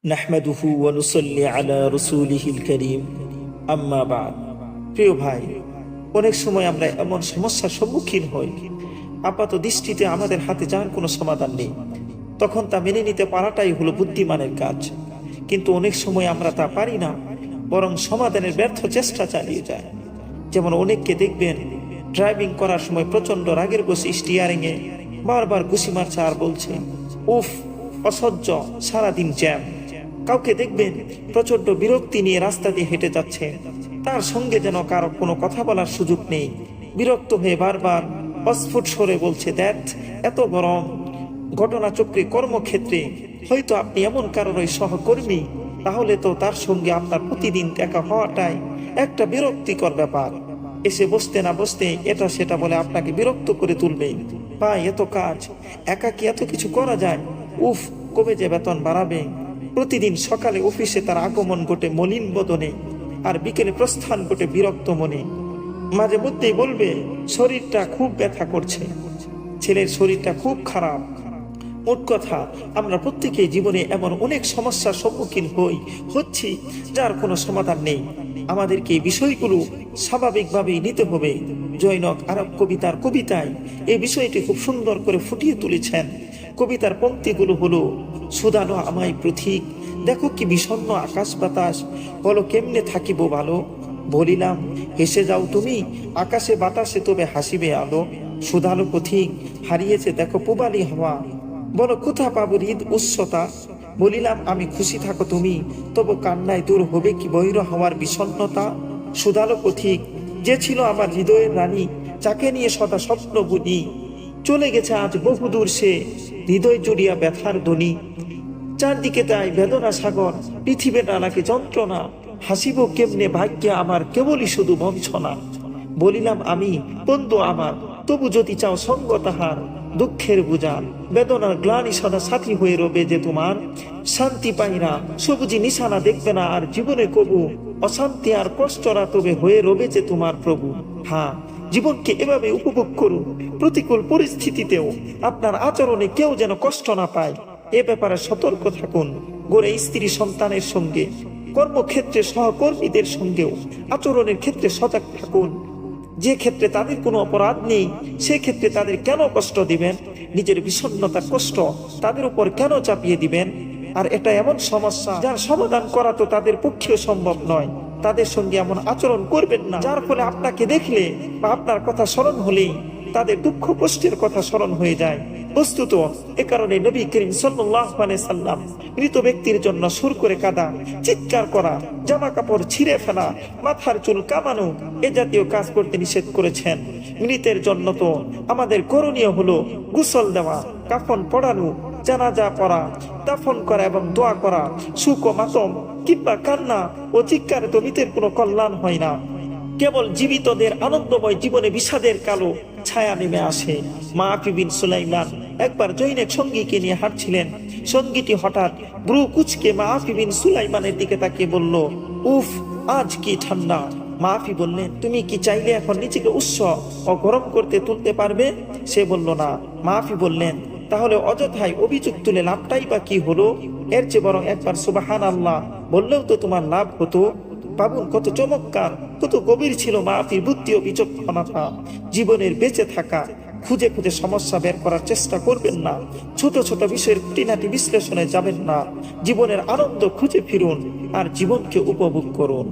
নাহমাদুহু ওয়া নুসাল্লি আলা রাসূলিহিল কারীম, আম্মা বা'দ। প্রিয় ভাই, অনেক সময় আমরা এমন সমস্যার সম্মুখীন হই, আপাত দৃষ্টিতে আমাদের হাতে যার কোনো সমাধান নেই। তখন তা মেনে নিতে পারাটাই হলো বুদ্ধিমানের কাজ। কিন্তু অনেক সময় আমরা তা পারি না, বরং সমাধানের ব্যর্থ চেষ্টা চালিয়ে যায়। যেমন অনেককে দেখবেন ড্রাইভিং করার সময় প্রচন্ড রাগের বসে স্টিয়ারিংয়ে বারবার ঘুষি মারছে আর বলছে, উফ, অসহ্য, সারাদিন জ্যাম। কাউকে দেখবেন প্রচন্ড বিরক্তি নিয়ে রাস্তা দিয়ে হেঁটে যাচ্ছে, তার সঙ্গে যেন কারো কোনো কথা বলার সুযোগ নেই। বিরক্ত হয়ে বারবার অস্ফুট স্বরে বলছে, দ্যাট এত গরম। ঘটনাচক্রে কর্মক্ষেত্রে হয়তো আপনি এমন কারোরই সহকর্মী, তাহলে তো তার সঙ্গে আপনার প্রতিদিন দেখা হওয়াটাই একটা বিরক্তিকর ব্যাপার। এসে বসতে না বসতে এটা সেটা বলে আপনাকে বিরক্ত করে তুলবে। ভাই, এত কাজ, একা কি এত কিছু করা যায়? উফ, কবে যে বেতন বাড়াবে। প্রতিদিন সকালে অফিসে তার আগমন ঘটে মলিন বদনে, আর বিকেলে প্রস্থান ঘটে বিরক্ত মনে। মাঝে মধ্যেই বলবে শরীরটা খুব ব্যথা করছে, ছেলের শরীরটা খুব খারাপ। মোট কথা, আমরা প্রত্যেকেই জীবনে এমন অনেক সমস্যার সম্মুখীন হচ্ছি যার কোনো সমাধান নেই। আমাদেরকে এই বিষয়গুলো স্বাভাবিকভাবেই নিতে হবে। জৈনক আরব কবিতার কবিতায় এই বিষয়টি খুব সুন্দর করে ফুটিয়ে তুলেছেন। কবিতার পংক্তিগুলো হলো, সুদানো আমায় পথিক, দেখো কি বিষণ্ণ আকাশ বাতাস, বলো কেমনে থাকিব ভালো। বলিলাম হেসে যাও তুমি, আকাশে বাতাসে তবে হাসিবে আলো। সুদানো পথিক, হারিয়েছে দেখো পূবালি হওয়া, বলো কোথা পাবো হৃদ উচ্চতা। বলিলাম আমি খুশি থাকো তুমি, তবু কান্নায় দূর হবে কি বৈর হওয়ার বিষণ্ণতা। সুদালো পথিক, যে ছিল আমার হৃদয়ের রানী, যাকে নিয়ে সদা স্বপ্ন বুনি, চলে গেছে আজ বহুদূর সে, হৃদয় জুড়িয়া ব্যথার ধ্বনি। চারদিকে তাই বেদনা সাগর, পৃথিবীর নানাকে যন্ত্রণা, হাসিব কেমনে ভাগ্যে আমার কেবলই শুধু বঞ্চনা। বলিলাম আমি বন্ধু আমার, তবু যদি চাও সঙ্গ তাহার, দুঃখের বোঝা বেদনার গ্লানি সদা সাথী হয়ে রবে যে তোমার। শান্তি পাই না, সবুজি নিশানা দেখবে না আর জীবনে কবু, অশান্তি আর কষ্টরা তবে হয়ে রবে যে তোমার প্রভু। হ্যাঁ, জীবনকে এভাবে উপভোগ করুন, প্রতিকূল পরিস্থিতিতেও আপনার আচরণে কেউ যেন কষ্ট না পায়, এ ব্যাপারে সতর্ক থাকুন। গড়ে স্ত্রী সন্তানের সঙ্গে, কর্মক্ষেত্রে সহকর্মীদের সঙ্গেও আচরণের ক্ষেত্রে সজাগ থাকুন। যে ক্ষেত্রে তাদের কোনো অপরাধ নেই, সে ক্ষেত্রে তাদের কেন কষ্ট দিবেন? নিজের বিষণ্ণতার কষ্ট তাদের উপর কেন চাপিয়ে দিবেন? আর এটা এমন সমস্যা যার সমাধান করা তো তাদের পক্ষেও সম্ভব নয়। তাদের সঙ্গে এমন আচরণ করবেন না যার ফলে আপনাকে দেখলে বা আপনার কথা স্মরণ হলেই তাদের দুঃখ কষ্টের কথা স্মরণ হয়ে যায়। বস্তুত এ কারণে নবী করিম সাল্লাল্লাহু আলাইহি সাল্লাম মৃত ব্যক্তির জন্য সুর করে কাঁদা, চিৎকার করা, জামা কাপড় ছিঁড়ে ফেলা, মাথার চুল কামানো এ জাতীয় কাজ করতে নিষেধ করেছেন। মৃতের জন্য তো আমাদের করণীয় হলো গোসল দেওয়া, কাফন পরানো, জানাজা পড়া, দাফন করা এবং দোয়া করা। শোক ও মাতম কিংবা কান্না ও চিৎকারে তো মৃতের কোনো কল্যাণ হয় না। কেবল জীবিতদের আনন্দময় জীবনে বিষাদের কালো ছায়া নেমে আসে। মাআফি বিন সুলাইমান একবার জৈনেক সঙ্গীকে নিয়ে হাঁটছিলেন। সঙ্গীটি হঠাৎ ব্রু কুচকে মাআফি বিন সুলাইমানের দিকে তাকিয়ে বলল, উফ, আজ কি ঠান্ডা। মাআফি বললেন, তুমি কি চাইলে এখন নিজেকে উৎস ও গরম করতে তুলতে পারবে? সে বলল না। মাআফি বললেন, তাহলে অযথাই অভিযোগ তুলে লাভটাই বা কি হলো? এর চেয়ে বরং একবার সুবহানাল্লাহ বললেও তো তোমার লাভ হতো। ভাবুন কত চমৎকার, কত গভীর ছিল মাআফির বুদ্ধি ও বিচক্ষণতা। জীবনের বেঁচে থাকা খুঁজে খুঁজে সমস্যা বের করার চেষ্টা করবেন না, ছোট ছোট বিষয়ের খুঁটিনাটি বিশ্লেষণে যাবেন না। জীবনের আনন্দ খুঁজে ফিরুন আর জীবনকে উপভোগ করুন।